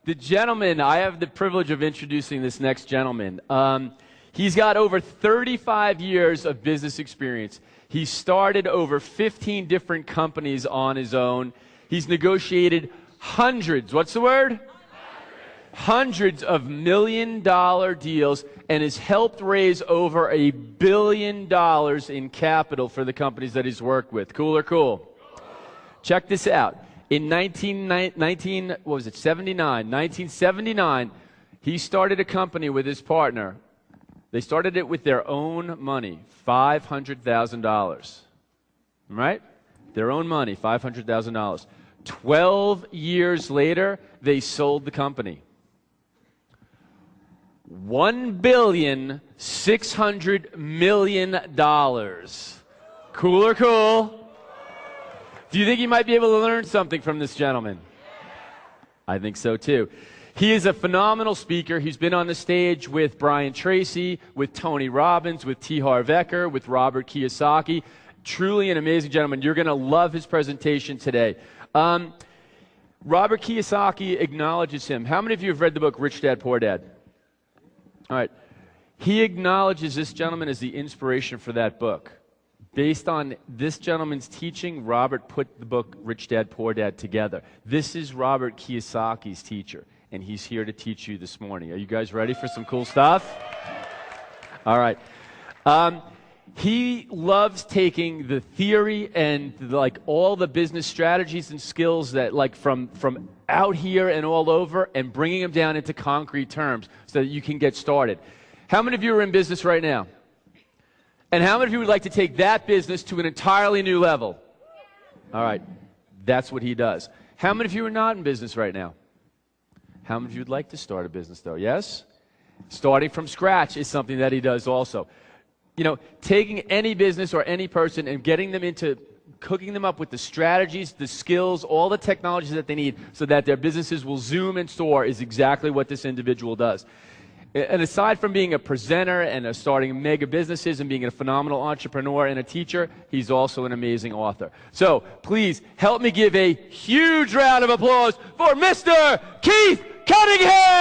The gentleman, I have the privilege of introducing this next gentleman. He's got over 35 years of business experience. He started over 15 different companies on his own. He's negotiated hundreds, what's the word? Hundreds of million-dollar deals and has helped raise over $1 billion in capital for the companies that he's worked with. Cool or cool? Check this out. In 1979, he started a company with his partner. They started it with their own money, $500,000. Right? Their own money, $500,000. 12 years later, they sold the company. $1,600,000,000. Cool or cool? Do you think you might be able to learn something from this gentleman? I think so too. He is a phenomenal speaker. He's been on the stage with Brian Tracy, with Tony Robbins, with T. Harv Eker, with Robert Kiyosaki. Truly an amazing gentleman. You're going to love his presentation today. Robert Kiyosaki acknowledges him. How many of you have read the book Rich Dad, Poor Dad? All right. He acknowledges this gentleman as the inspiration for that book. Based on this gentleman's teaching, Robert put the book Rich Dad, Poor Dad together. This is Robert Kiyosaki's teacher, and he's here to teach you this morning. Are you guys ready for some cool stuff? All right. He loves taking the theory and like all the business strategies and skills that like from out here and all over and bringing them down into concrete terms so that you can get started. How many of you are in business right now? And how many of you would like to take that business to an entirely new level? All right. That's what he does. How many of you are not in business right now? How many of you would like to start a business though? Yes? Starting from scratch is something that he does also. You know, taking any business or any person and getting them into cooking them up with the strategies, the skills, all the technologies that they need so that their businesses will zoom and soar is exactly what this individual does. And aside from being a presenter and starting mega businesses and being a phenomenal entrepreneur and a teacher, he's also an amazing author. So please help me give a huge round of applause for Mr. Keith Cunningham!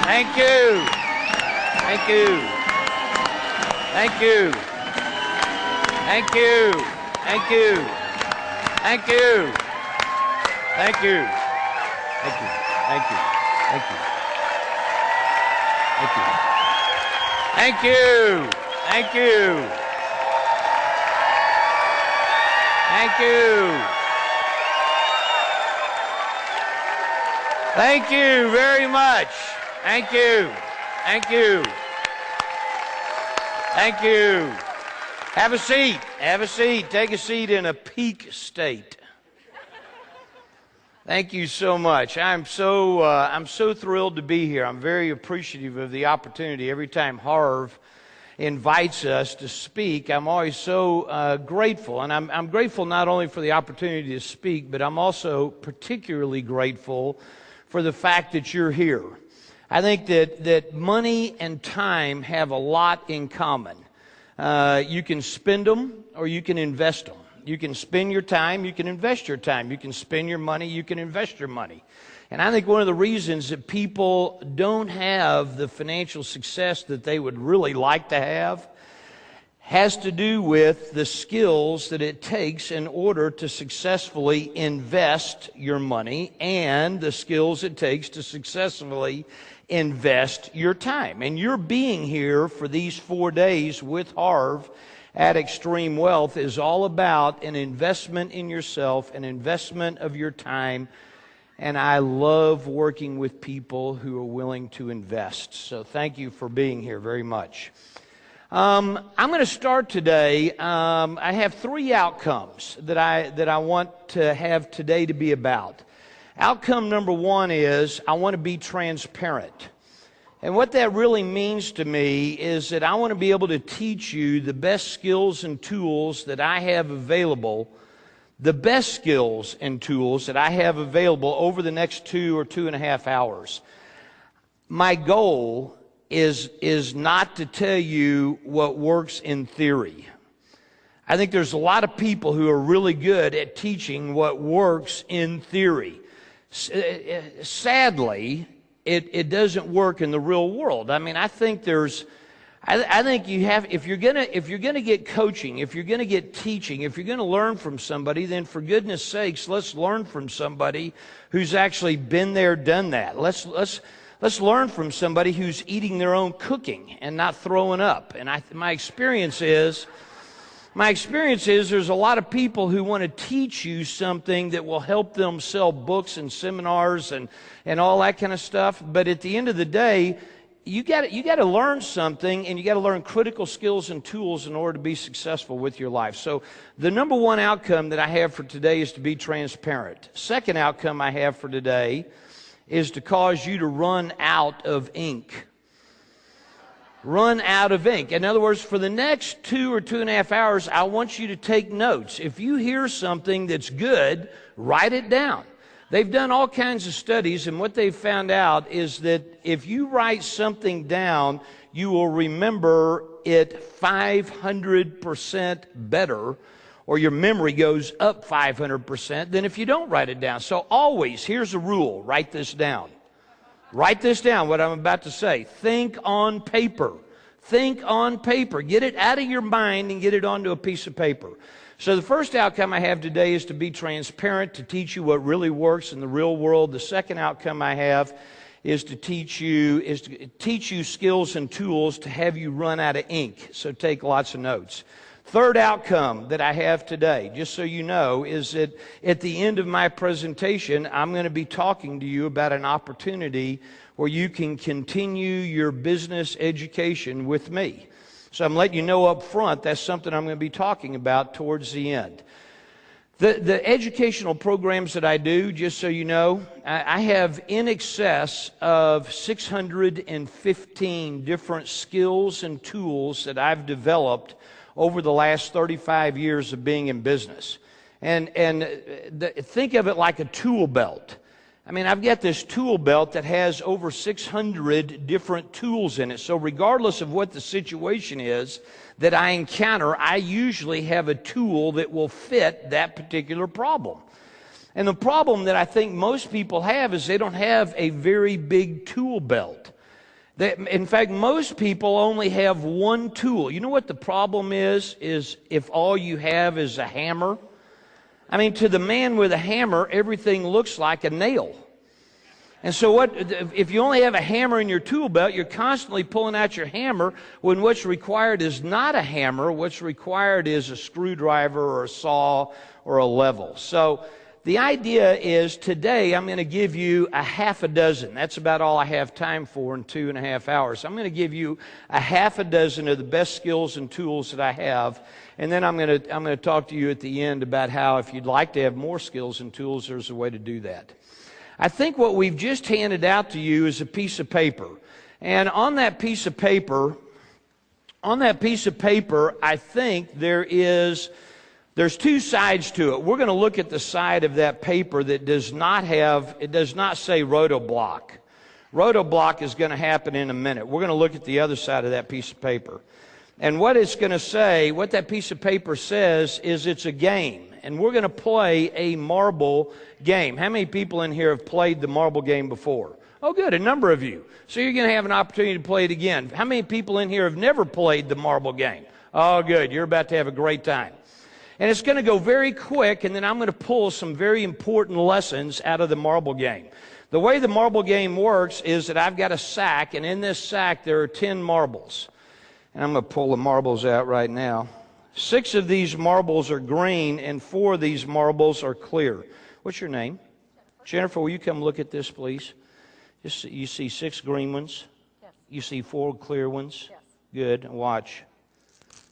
Thank you. Thank you. Thank you. Thank you. Thank you. Thank you. Thank you. Thank you. Thank you. Thank you. Thank you. Thank you. Thank you. Thank you. Thank you very much. Thank you. Thank you. Thank you. Have a seat. Have a seat. Take a seat in a peak state. Thank you so much. I'm so thrilled to be here. I'm very appreciative of the opportunity. Every time Harv invites us to speak, I'm always so grateful. And I'm grateful not only for the opportunity to speak, but I'm also particularly grateful for the fact that you're here. I think that money and time have a lot in common. You can spend them or you can invest them. You can spend your time, you can invest your time. You can spend your money, you can invest your money. And I think one of the reasons that people don't have the financial success that they would really like to have has to do with the skills that it takes in order to successfully invest your money and the skills it takes to successfully invest your time. And your being here for these 4 days with Harv at Extreme Wealth is all about an investment in yourself, an investment of your time. And I love working with people who are willing to invest. So thank you for being here very much. I'm going to start today. I have 3 outcomes that I want to have today to be about. Outcome number 1 is I want to be transparent. And what that really means to me is that I want to be able to teach you the best skills and tools that I have available, the best skills and tools that I have available over the next 2 or 2.5 hours. My goal is not to tell you what works in theory. I think there's a lot of people who are really good at teaching what works in theory. Sadly, it doesn't work in the real world. I mean, I think you have, if you're gonna get coaching, if you're gonna get teaching, if you're gonna learn from somebody, then for goodness sakes, let's learn from somebody who's actually been there, done that. Let's learn from somebody who's eating their own cooking and not throwing up. And my experience is there's a lot of people who want to teach you something that will help them sell books and seminars and all that kind of stuff. But at the end of the day, you got to learn something, and you got to learn critical skills and tools in order to be successful with your life. So the number one outcome that I have for today is to be transparent. Second outcome I have for today is to cause you to run out of ink. Run out of ink. In other words, for the next 2 or 2.5 hours, I want you to take notes. If you hear something that's good, write it down. They've done all kinds of studies, and what they've found out is that if you write something down, you will remember it 500% better, or your memory goes up 500% than if you don't write it down. So always, here's a rule, write this down. Write this down, what I'm about to say. Think on paper. Think on paper. Get it out of your mind and get it onto a piece of paper. So the first outcome I have today is to be transparent, to teach you what really works in the real world. The second outcome I have is to teach you skills and tools to have you run out of ink. So take lots of notes. Third outcome that I have today, just so you know, is that at the end of my presentation, I'm going to be talking to you about an opportunity where you can continue your business education with me. So I'm letting you know up front that's something I'm going to be talking about towards the end. The educational programs that I do, just so you know, I have in excess of 615 different skills and tools that I've developed over the last 35 years of being in business. And think of it like a tool belt. I mean, I've got this tool belt that has over 600 different tools in it. So regardless of what the situation is that I encounter, I usually have a tool that will fit that particular problem. And the problem that I think most people have is they don't have a very big tool belt. In fact, most people only have one tool. You know what the problem is if all you have is a hammer? I mean, to the man with a hammer, everything looks like a nail. And so if you only have a hammer in your tool belt, you're constantly pulling out your hammer when what's required is not a hammer. What's required is a screwdriver or a saw or a level. So the idea is today I'm going to give you a half a dozen. That's about all I have time for in 2.5 hours. I'm going to give you a half a dozen of the best skills and tools that I have. And then I'm going to talk to you at the end about how if you'd like to have more skills and tools, there's a way to do that. I think what we've just handed out to you is a piece of paper. And on that piece of paper, I think there's two sides to it. We're going to look at the side of that paper that does not say Rotoblock. Rotoblock is going to happen in a minute. We're going to look at the other side of that piece of paper. And what it's going to say, what that piece of paper says, is it's a game. And we're going to play a marble game. How many people in here have played the marble game before? Oh, good, a number of you. So you're going to have an opportunity to play it again. How many people in here have never played the marble game? Oh, good, you're about to have a great time. And it's going to go very quick, and then I'm going to pull some very important lessons out of the marble game. The way the marble game works is that I've got a sack, and in this sack there are 10 marbles. And I'm going to pull the marbles out right now. 6 of these marbles are green, and 4 of these marbles are clear. What's your name? Jennifer, will you come look at this, please? You see 6 green ones? Yes. You see 4 clear ones? Yes. Good. Watch.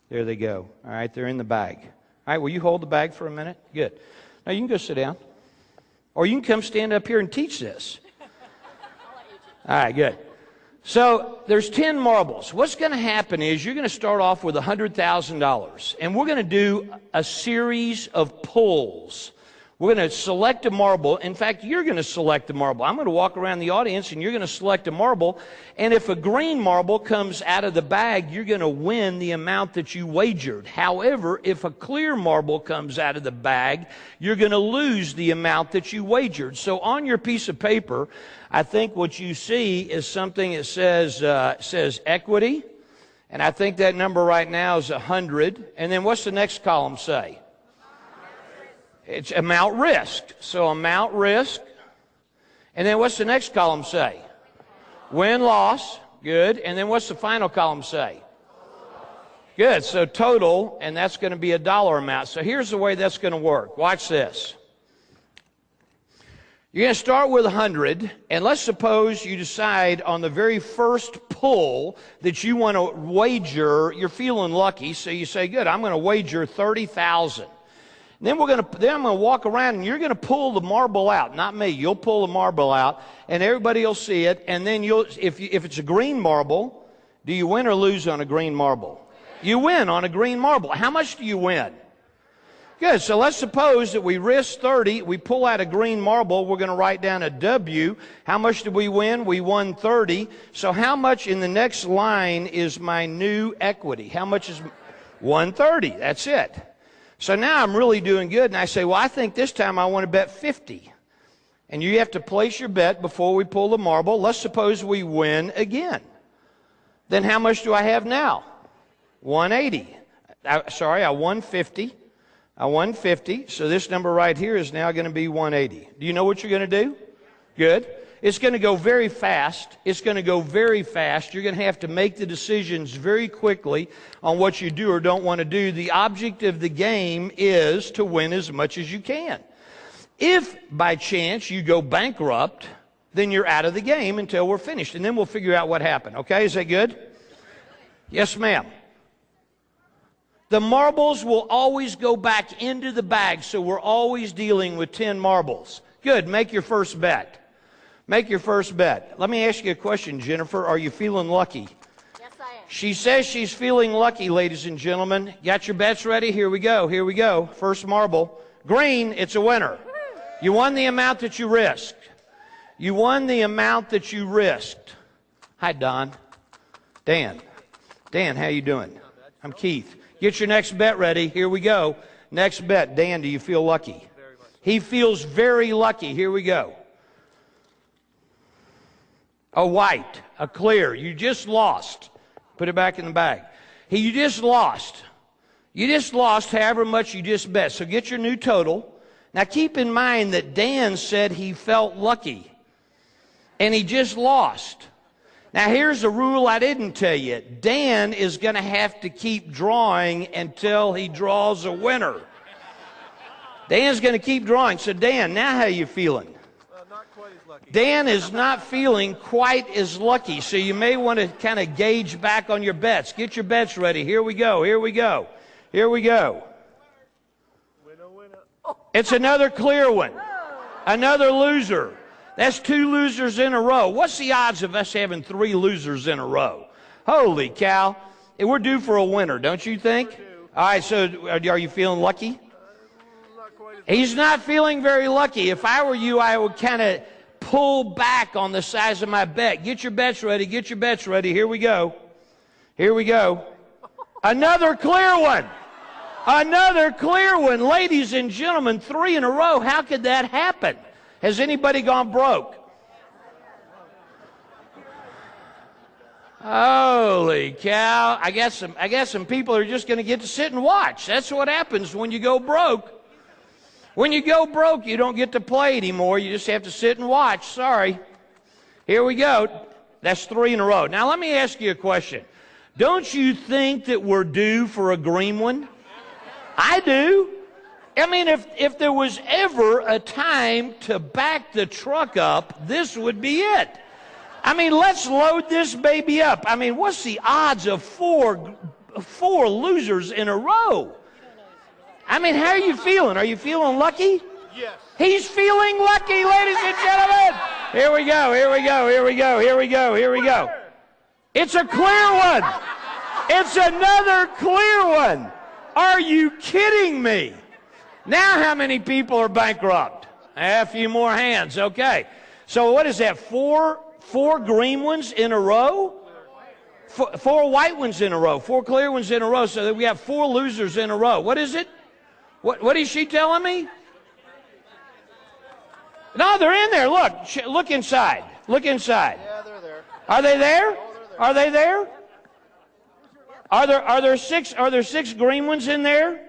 There they go. All right, they're in the bag. All right, will you hold the bag for a minute? Good. Now you can go sit down. Or you can come stand up here and teach this. All right, good. So there's 10 marbles. What's going to happen is you're going to start off with $100,000. And we're going to do a series of pulls. We're going to select a marble. In fact, you're going to select a marble. I'm going to walk around the audience and you're going to select a marble. And if a green marble comes out of the bag, you're going to win the amount that you wagered. However, if a clear marble comes out of the bag, you're going to lose the amount that you wagered. So on your piece of paper, I think what you see is something that says equity. And I think that number right now is 100. And then what's the next column say? It's amount risked. So amount risked. And then what's the next column say? Win, loss. Good. And then what's the final column say? Good. So total, and that's going to be a dollar amount. So here's the way that's going to work. Watch this. You're going to start with 100, and let's suppose you decide on the very first pull that you want to wager. You're feeling lucky, so you say, good, I'm going to wager 30,000. Then I'm going to walk around and you're going to pull the marble out. Not me. You'll pull the marble out and everybody will see it. And then if it's a green marble, do you win or lose on a green marble? You win on a green marble. How much do you win? Good. So let's suppose that we risk 30. We pull out a green marble. We're going to write down a W. How much did we win? We won 30. So how much in the next line is my new equity? How much is 130? That's it. So now I'm really doing good, and I say, well, I think this time I want to bet 50. And you have to place your bet before we pull the marble. Let's suppose we win again. Then how much do I have now? 180. I won 50. I won 50. So this number right here is now going to be 180. Do you know what you're going to do? Good. It's going to go very fast. It's going to go very fast. You're going to have to make the decisions very quickly on what you do or don't want to do. The object of the game is to win as much as you can. If by chance you go bankrupt, then you're out of the game until we're finished. And then we'll figure out what happened. Okay, is that good? Yes, ma'am. The marbles will always go back into the bag, so we're always dealing with 10 marbles. Good, make your first bet. Make your first bet. Let me ask you a question, Jennifer. Are you feeling lucky? Yes, I am. She says she's feeling lucky, ladies and gentlemen. Got your bets ready? Here we go. Here we go. First marble. Green, it's a winner. You won the amount that you risked. You won the amount that you risked. Hi, Don. Dan. Dan, how you doing? I'm Keith. Get your next bet ready. Here we go. Next bet. Dan, do you feel lucky? He feels very lucky. Here we go. A white, a clear. You just lost. Put it back in the bag. You just lost. You just lost however much you just bet. So get your new total. Now keep in mind that Dan said he felt lucky. And he just lost. Now here's a rule I didn't tell you. Dan is going to have to keep drawing until he draws a winner. Dan's going to keep drawing. So Dan, now how you feeling? Dan is not feeling quite as lucky, so you may want to kind of gauge back on your bets. Get your bets ready. Here we go. Here we go. Here we go. It's another clear one. Another loser. That's 2 losers in a row. What's the odds of us having 3 losers in a row? Holy cow. We're due for a winner, don't you think? All right, so are you feeling lucky? He's not feeling very lucky. If I were you, I would kind of pull back on the size of my bet. Get your bets ready. Get your bets ready. Here we go. Here we go. Another clear one. Another clear one. Ladies and gentlemen, 3 in a row. How could that happen? Has anybody gone broke? Holy cow. I guess some people are just going to get to sit and watch. That's what happens when you go broke. When you go broke, you don't get to play anymore. You just have to sit and watch. Sorry. Here we go. That's 3 in a row. Now, let me ask you a question. Don't you think that we're due for a green one? I do. I mean, if there was ever a time to back the truck up, this would be it. I mean, let's load this baby up. I mean, what's the odds of four losers in a row? I mean, how are you feeling? Are you feeling lucky? Yes. He's feeling lucky, ladies and gentlemen. Here we go, here we go, here we go, here we go, here we go. It's a clear one. It's another clear one. Are you kidding me? Now how many people are bankrupt? A few more hands. Okay. So what is that? Four green ones in a row? Four white ones in a row. Four clear ones in a row. So that we have 4 losers in a row. What is it? What is she telling me? No, they're in there. Look inside. Look inside. Yeah, they're there. Are they there? Oh, they're there. Are they there? Are there 6 green ones in there?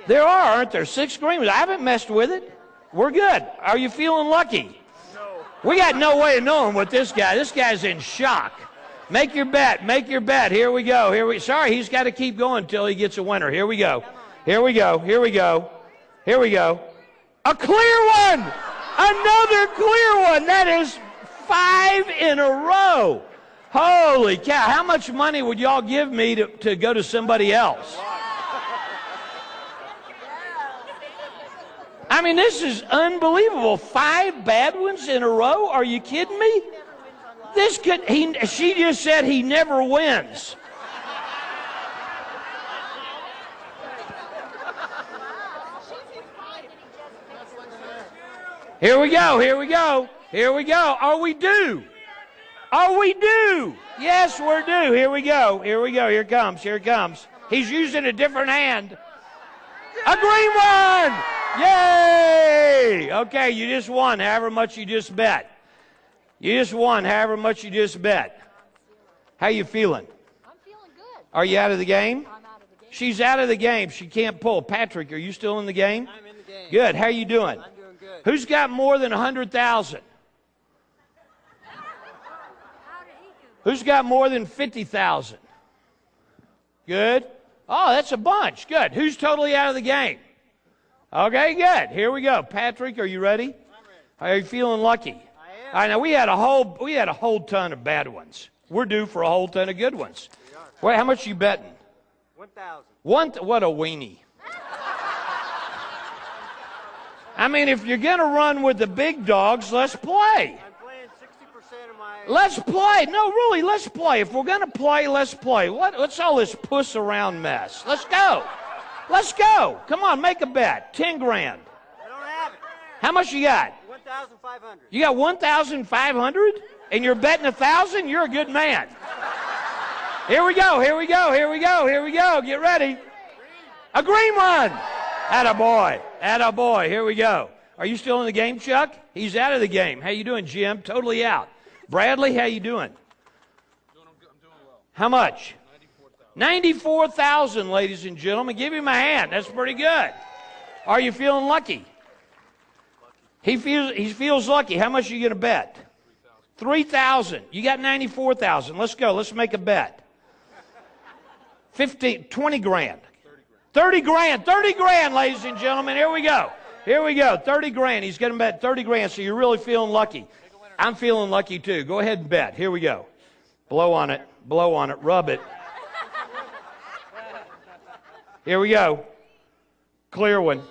There are, aren't there? 6 green ones. I haven't messed with it. We're good. Are you feeling lucky? No. We got no way of knowing what this guy. This guy's in shock. Make your bet. Make your bet. Here we go. Sorry, he's got to keep going until he gets a winner. Here we go. Here we go. Here we go. Here we go. A clear one. Another clear one. That is 5 in a row. Holy cow. How much money would y'all give me to go to somebody else? I mean, this is unbelievable. 5 bad ones in a row? Are you kidding me? She just said he never wins. Here we go, here we go, here we go. Are we due? Are we due? Yes, we're due. Here we go, here we go. Here it comes, here it comes. He's using a different hand. A green one! Yay! Okay, you just won however much you just bet. You just won however much you just bet. How you feeling? I'm feeling good. Are you out of the game? I'm out of the game. She's out of the game. She can't pull. Patrick, are you still in the game? I'm in the game. Good. How you doing? I'm doing good. Who's got more than 100,000? Who's got more than 50,000? Good. Oh, that's a bunch. Good. Who's totally out of the game? Okay, good. Here we go. Patrick, are you ready? I'm ready. Are you feeling lucky? I am. All right, now we had a whole ton of bad ones. We're due for a whole ton of good ones. Wait, how much you betting? 1,000. What a weenie. I mean, if you're going to run with the big dogs, let's play. I'm playing 60% of my... Let's play. No, really, let's play. If we're going to play, let's play. What's all this puss around mess? Let's go. Let's go. Come on, make a bet. 10 grand. I don't have it. How much you got? 1,500. You got 1,500? And you're betting 1,000? You're a good man. Here we go, here we go, here we go, here we go. Get ready. A green one. Attaboy. Attaboy. Here we go. Are you still in the game, Chuck? He's out of the game. How you doing, Jim? Totally out. Bradley, how you doing? I'm doing well. How much? 94,000. 94,000, ladies and gentlemen. Give him a hand. That's pretty good. Are you feeling lucky? He feels lucky. How much are you going to bet? 3,000. You got 94,000. Let's go. Let's make a bet. 20 grand. 30 grand. 30 grand, ladies and gentlemen. Here we go. Here we go. 30 grand. He's going to bet 30 grand, so you're really feeling lucky. I'm feeling lucky, too. Go ahead and bet. Here we go. Blow on it. Blow on it. Rub it. Here we go. Clear one.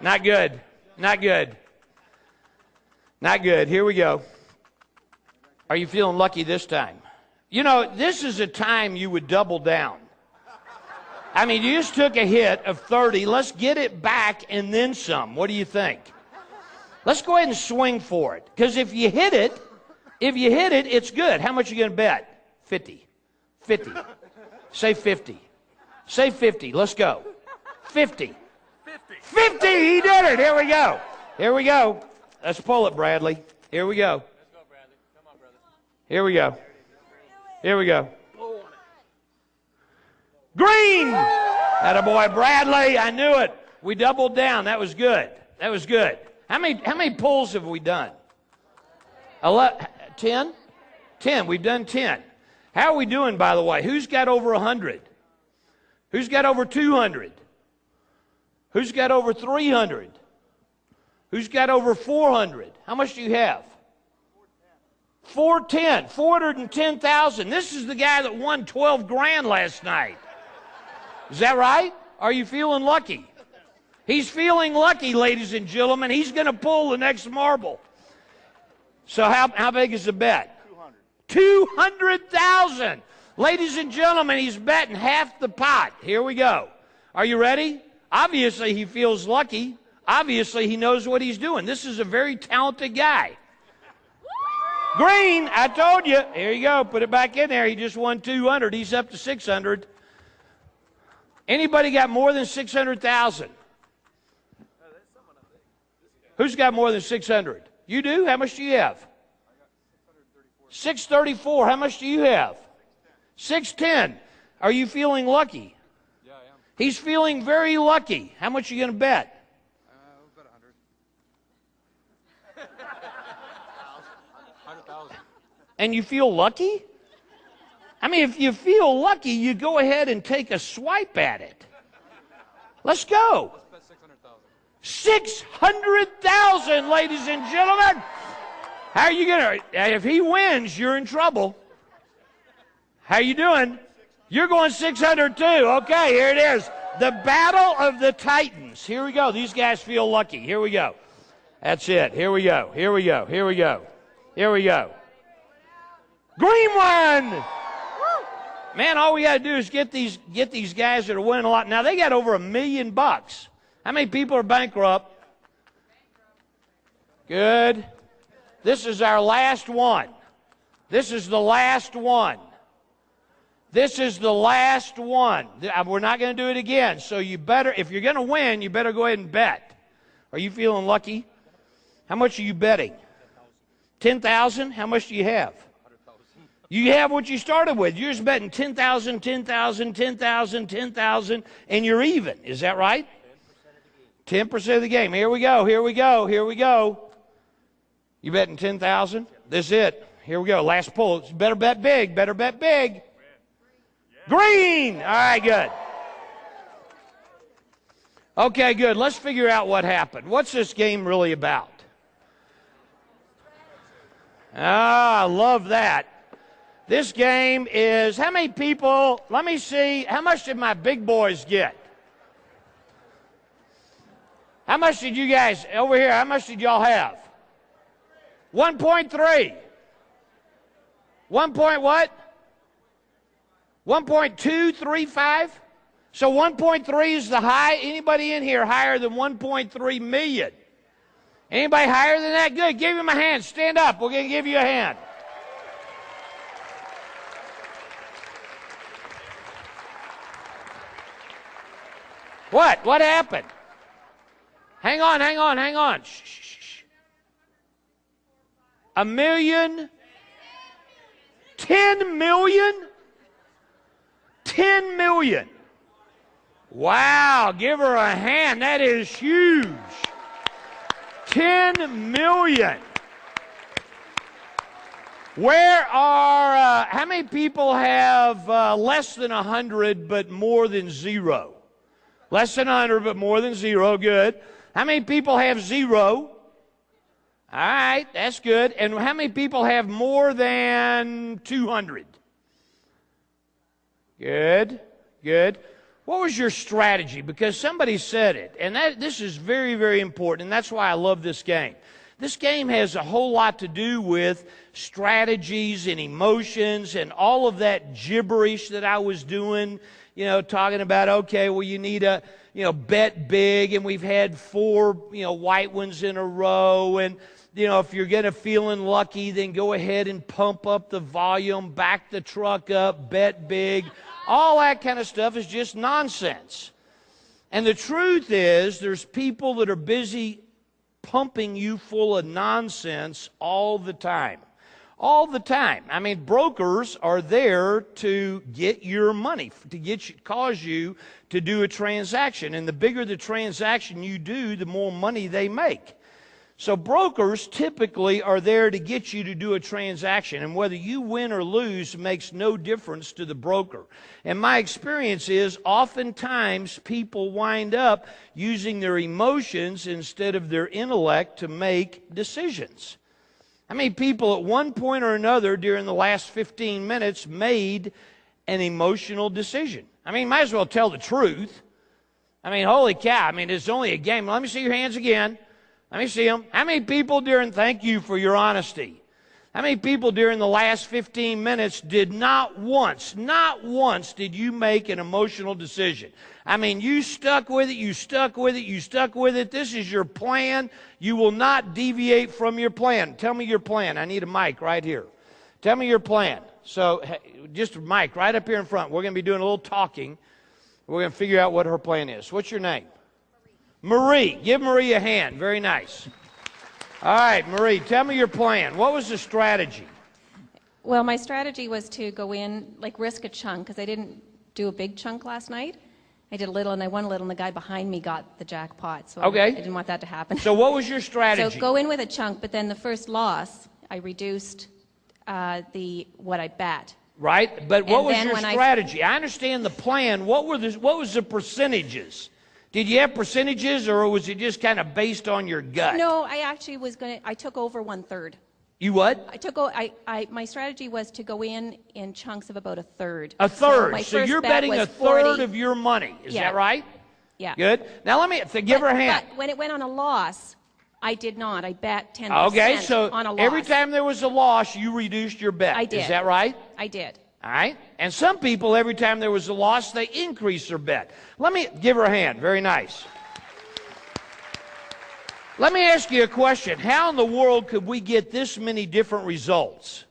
Not good. Not good. Not good. Here we go. Are you feeling lucky this time? You know, this is a time you would double down. I mean, you just took a hit of 30. Let's get it back and then some. What do you think? Let's go ahead and swing for it. Because if you hit it, it's good. How much are you going to bet? 50. 50. Say 50. Say 50. Let's go. 50. 50. He did it. Here we go. Here we go. Let's pull it, Bradley. Here we go. Let's go, Bradley. Come on, brother. Here we go. Here we go. Green! Attaboy, Bradley. I knew it. We doubled down. That was good. That was good. How many pulls have we done? 10? 10. We've done 10. How are we doing, by the way? Who's got over 100? Who's got over 200? Who's got over 300? Who's got over 400? How much do you have? 410. 410,000. This is the guy that won 12 grand last night. Is that right? Are you feeling lucky? He's feeling lucky, ladies and gentlemen. He's going to pull the next marble. So how big is the bet? 200,000. Ladies and gentlemen, he's betting half the pot. Here we go. Are you ready? Obviously, he feels lucky. Obviously, he knows what he's doing. This is a very talented guy. Green, I told you. Here you go. Put it back in there. He just won 200. He's up to 600. Anybody got more than 600,000? Who's got more than 600? You do? How much do you have? 634. How much do you have? 610. Are you feeling lucky? Yeah, I am. He's feeling very lucky. How much are you going to bet? About 100. 100,000. And you feel lucky? I mean, if you feel lucky, you go ahead and take a swipe at it. Let's go. Let's bet 600,000. 600,000, ladies and gentlemen. How are you going to, if he wins, you're in trouble. How you doing? You're going 600 too. Okay, here it is. The Battle of the Titans. Here we go. These guys feel lucky. Here we go. That's it. Here we go. Here we go. Here we go. Here we go. Green one. Man, all we got to do is get these guys that are winning a lot. Now, they got over $1 million. How many people are bankrupt? Good. This is our last one. This is the last one. This is the last one. We're not going to do it again. So you better, if you're going to win, you better go ahead and bet. Are you feeling lucky? How much are you betting? 10,000? How much do you have? You have what you started with. You're just betting 10,000, 10,000, 10,000, 10,000, and you're even. Is that right? 10% of the game. Here we go. Here we go. Here we go. You betting 10,000? This is it. Here we go. Last pull. Better bet big. Better bet big. Green. All right, good. Okay, good. Let's figure out what happened. What's this game really about? Ah, I love that. This game is, how many people, let me see, how much did my big boys get? How much did you guys, over here, how much did y'all have? 1.3. 1 point what? 1.235? So 1.3 is the high. Anybody in here higher than 1.3 million? Anybody higher than that? Good. Give him a hand. Stand up. We're going to give you a hand. What? What happened? Hang on, hang on, hang on. Shh, shh, shh. 1 million? 10 million? 10 million. Wow, give her a hand. That is huge. 10 million. Where are, how many people have less than 100 but more than 0? Less than 100 but more than 0, good. How many people have 0? All right, that's good. And how many people have more than 200? Good, good. What was your strategy? Because somebody said it, and this is very, very important, and that's why I love this game. This game has a whole lot to do with strategies and emotions and all of that gibberish that I was doing, you know, talking about, okay, well, you need a, bet big, and we've had 4, white ones in a row, and, if you're going to feeling lucky, then go ahead and pump up the volume, back the truck up, bet big. All that kind of stuff is just nonsense. And the truth is, there's people that are busy pumping you full of nonsense all the time. All the time. I mean, brokers are there to get your money, to cause you to do a transaction. And the bigger the transaction you do, the more money they make. So brokers typically are there to get you to do a transaction, and whether you win or lose makes no difference to the broker. And my experience is oftentimes people wind up using their emotions instead of their intellect to make decisions. How many people at one point or another during the last 15 minutes made an emotional decision? I mean, might as well tell the truth. I mean, holy cow. I mean, it's only a game. Let me see your hands again. Let me see them. How many people thank you for your honesty. How many people during the last 15 minutes did not once did you make an emotional decision? I mean, you stuck with it, you stuck with it, you stuck with it. This is your plan. You will not deviate from your plan. Tell me your plan. I need a mic right here. Tell me your plan. So just a mic right up here in front. We're going to be doing a little talking. We're going to figure out what her plan is. What's your name? Marie. Give Marie a hand. Very nice. All right, Marie, tell me your plan. What was the strategy? Well, my strategy was to go in, like risk a chunk, because I didn't do a big chunk last night. I did a little, and I won a little, and the guy behind me got the jackpot. So okay. I didn't want that to happen. So what was your strategy? So go in with a chunk, but then the first loss, I reduced what I bet. Right, but what And was then your when strategy? I understand the plan. What was the percentages? Did you have percentages, or was it just kind of based on your gut? No, I actually I took over 1/3. You what? My strategy was to go in chunks of about a third. A third. my So first you're bet betting was a third 40. of your money. Is Yeah. that right? Yeah. Good. Now let me give her a hand. But when it went on a loss, I did not. I bet 10% Okay, so on a loss. every time there was a loss, you reduced your bet. I did. Is that right? I did. All right. And some people, every time there was a loss, they increased their bet. Let me give her a hand. Very nice. Let me ask you a question. How in the world could we get this many different results?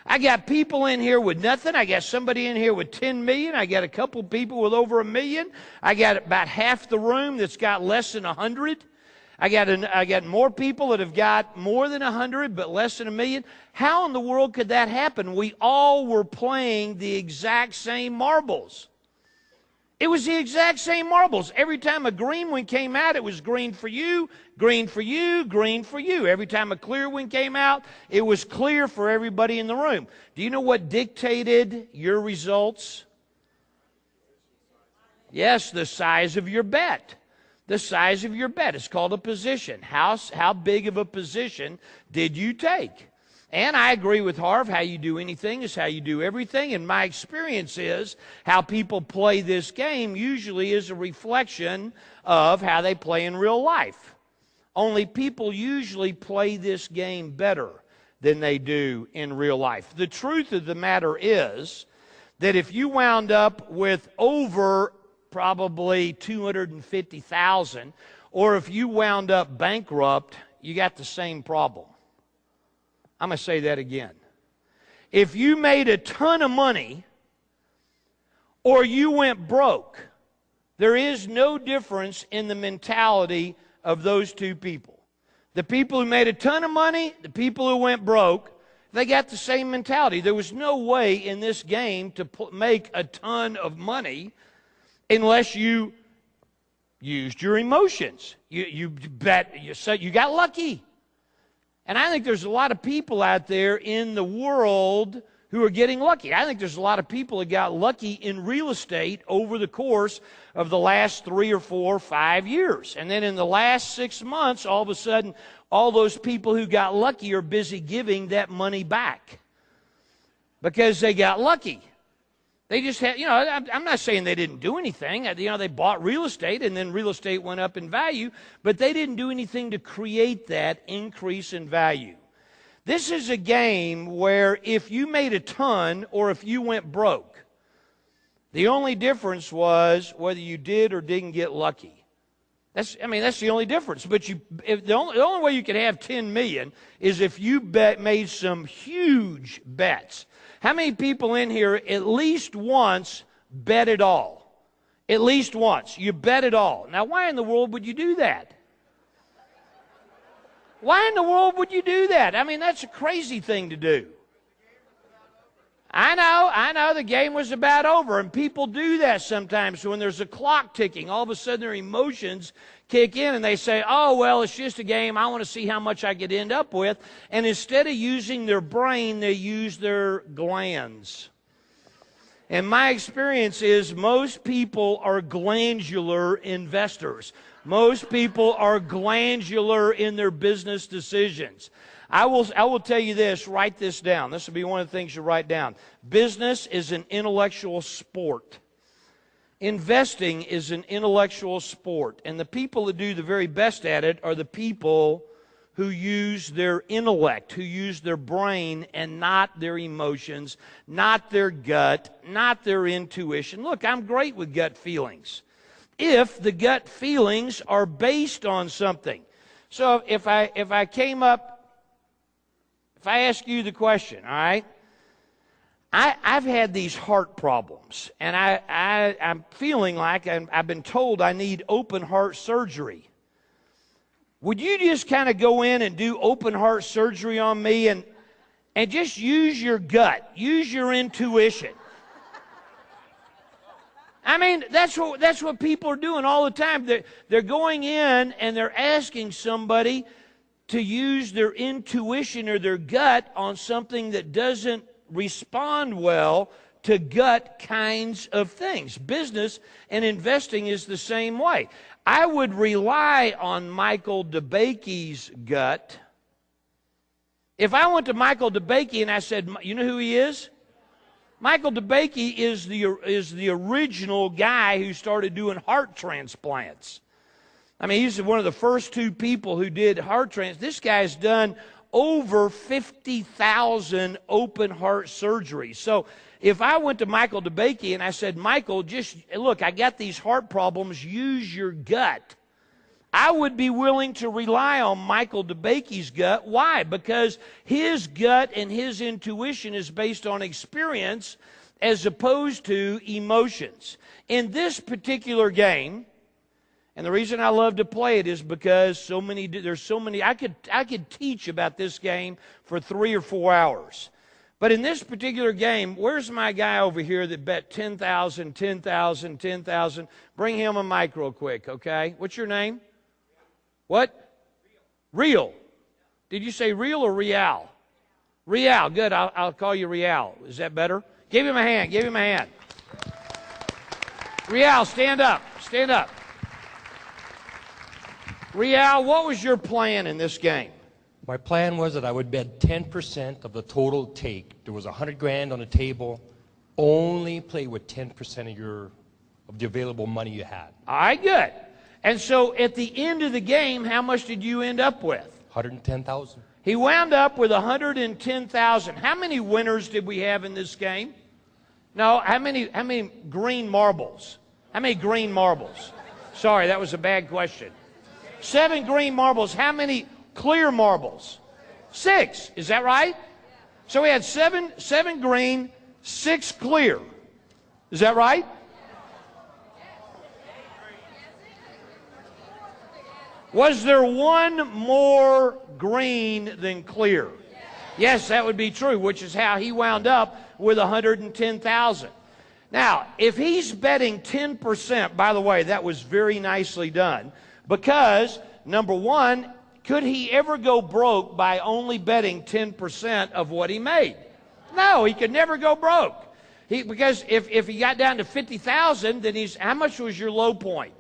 I got people in here with nothing. I got somebody in here with 10 million. I got a couple people with over $1 million. I got about half the room that's got less than 100. I got more people that have got more than 100 but less than $1 million. How in the world could that happen? We all were playing the exact same marbles. It was the exact same marbles. Every time a green one came out, it was green for you, green for you, green for you. Every time a clear one came out, it was clear for everybody in the room. Do you know what dictated your results? Yes, the size of your bet. The size of your bet. It's called a position. How big of a position did you take? And I agree with Harv, how you do anything is how you do everything. And my experience is how people play this game usually is a reflection of how they play in real life. Only people usually play this game better than they do in real life. The truth of the matter is that if you wound up with over probably 250,000, or if you wound up bankrupt, you got the same problem. I'm going to say that again. If you made a ton of money or you went broke, there is no difference in the mentality of those two people. The people who made a ton of money, the people who went broke, they got the same mentality. There was no way in this game to make a ton of money unless you used your emotions. You bet, you got lucky. And I think there's a lot of people out there in the world who are getting lucky. I think there's a lot of people that got lucky in real estate over the course of the last 3 or 4 or 5 years. And then in the last 6 months, all of a sudden, all those people who got lucky are busy giving that money back because they got lucky. They just had, I'm not saying they didn't do anything. They bought real estate and then real estate went up in value, but they didn't do anything to create that increase in value. This is a game where if you made a ton or if you went broke, the only difference was whether you did or didn't get lucky. That's the only difference. But the only way you could have 10 million is if you made some huge bets. How many people in here at least once bet it all? At least once. You bet it all. Now, why in the world would you do that? Why in the world would you do that? That's a crazy thing to do. I know, the game was about over, and people do that sometimes when there's a clock ticking. All of a sudden their emotions kick in, and they say, oh, well, it's just a game. I want to see how much I could end up with. And instead of using their brain, they use their glands. And my experience is most people are glandular investors. Most people are glandular in their business decisions. I will tell you this, write this down. This will be one of the things you write down. Business is an intellectual sport. Investing is an intellectual sport. And the people that do the very best at it are the people who use their intellect, who use their brain and not their emotions, not their gut, not their intuition. Look, I'm great with gut feelings if the gut feelings are based on something. So if I ask you the question, all right? I've had these heart problems, and I'm feeling like I've been told I need open heart surgery. Would you just kind of go in and do open heart surgery on me and just use your gut, use your intuition? I mean, that's what people are doing all the time. They're going in and they're asking somebody to use their intuition or their gut on something that doesn't respond well to gut kinds of things. Business and investing is the same way. I would rely on Michael DeBakey's gut. If I went to Michael DeBakey and I said, you know who he is? Michael DeBakey is the original guy who started doing heart transplants. I mean, he's one of the first two people who did heart transplants. This guy's done over 50,000 open heart surgeries. So if I went to Michael DeBakey and I said, Michael, just look, I got these heart problems, use your gut, I would be willing to rely on Michael DeBakey's gut. Why? Because his gut and his intuition is based on experience as opposed to emotions. In this particular game, and the reason I love to play it is because there's so many, I could teach about this game for 3 or 4 hours. But in this particular game, where's my guy over here that bet 10,000, 10,000, 10,000? Bring him a mic real quick, okay? What's your name? What? Real. Did you say real or real? Real. Good. I'll call you Real. Is that better? Give him a hand. Give him a hand. Real, stand up. Stand up. Real, what was your plan in this game? My plan was that I would bet 10% of the total take. There was $100,000 on the table. Only play with 10% of the available money you had. All right, good. And so at the end of the game, how much did you end up with? 110,000. He wound up with 110,000. How many winners did we have in this game? No, how many green marbles? How many green marbles? Sorry, that was a bad question. 7 green marbles. How many clear marbles? 6. Is that right? So we had 7 green, 6 clear. Is that right? Was there one more green than clear? Yes, that would be true, which is how he wound up with 110,000. Now, if he's betting 10%, by the way, that was very nicely done, because, number one, could he ever go broke by only betting 10% of what he made? No, he could never go broke. Because if he got down to 50,000, then how much was your low point?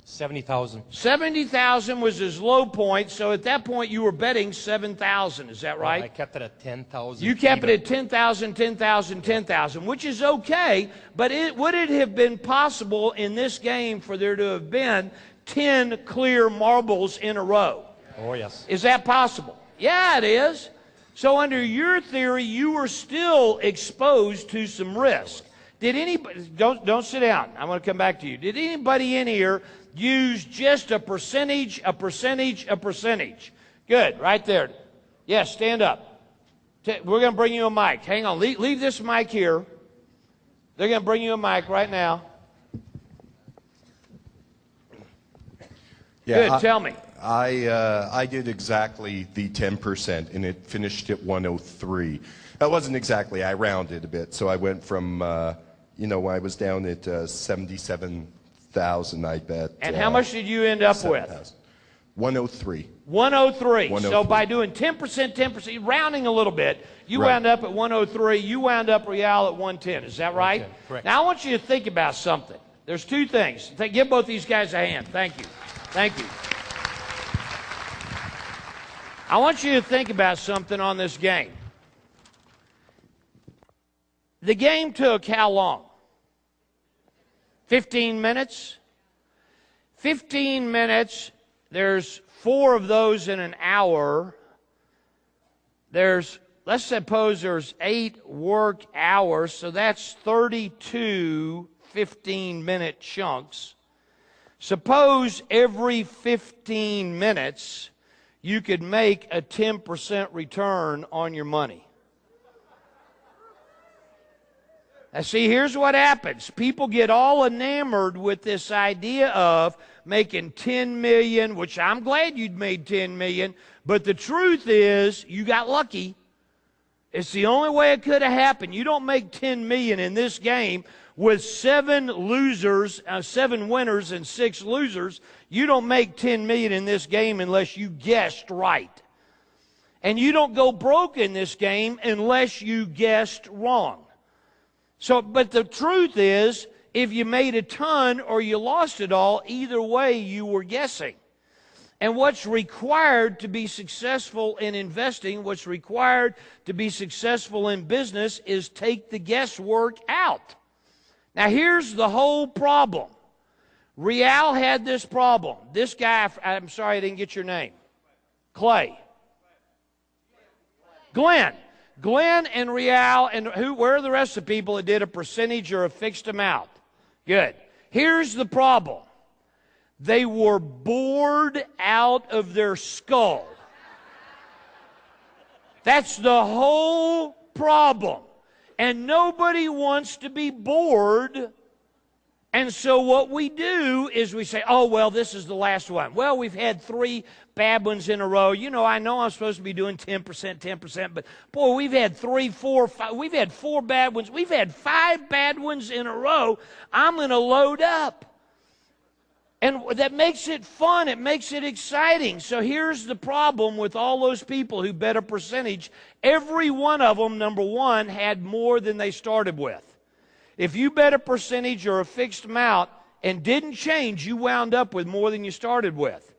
70,000. 70,000 was his low point, so at that point you were betting 7,000, is that right? I kept it at 10,000. You kept it at 10,000, 10,000, 10,000, which is okay, but would it have been possible in this game for there to have been 10 clear marbles in a row? Oh, yes. Is that possible? Yeah, it is. So under your theory, you were still exposed to some risk. Did anybody, don't sit down, I'm going to come back to you. Did anybody in here use just a percentage, a percentage, a percentage? Good, right there. Yes, stand up. We're going to bring you a mic. Hang on, leave this mic here. They're going to bring you a mic right now. Yeah, good, tell me. I did exactly the 10%, and it finished at 103. That wasn't exactly, I rounded a bit, so I went from, I was down at 77,000, I bet. And how much did you end up with? 103. 103. 103. So by doing 10%, 10%, rounding a little bit, you Right. wound up at 103. You wound up Real at 110. Is that right? 110, correct. Now I want you to think about something. There's 2 things. Give both these guys a hand. Thank you. Thank you. I want you to think about something on this game. The game took how long? 15 minutes? 15 minutes There's 4 of those in an hour. Let's suppose there's 8 work hours, so that's 32 15-minute chunks. Suppose every 15 minutes you could make a 10% return on your money. Now see, here's what happens. People get all enamored with this idea of making 10 million, which I'm glad you'd made 10 million, but the truth is you got lucky. It's the only way it could have happened. You don't make 10 million in this game with 7 losers, 7 winners and 6 losers. You don't make 10 million in this game unless you guessed right. And you don't go broke in this game unless you guessed wrong. So, but the truth is, if you made a ton or you lost it all, either way you were guessing. And what's required to be successful in investing, what's required to be successful in business is take the guesswork out. Now here's the whole problem. Real had this problem. This guy, I'm sorry I didn't get your name. Clay. Glenn. Glenn and Real, and where are the rest of the people that did a percentage or a fixed amount? Good. Here's the problem. They were bored out of their skull. That's the whole problem. And nobody wants to be bored. And so what we do is we say, oh, well, this is the last one. Well, we've had 3 bad ones in a row. You know, I know I'm supposed to be doing 10%, 10%, but boy, we've had 3, 4, 5. We've had 4 bad ones. We've had 5 bad ones in a row. I'm going to load up. And that makes it fun. It makes it exciting. So here's the problem with all those people who bet a percentage. Every one of them, number one, had more than they started with. If you bet a percentage or a fixed amount and didn't change, you wound up with more than you started with.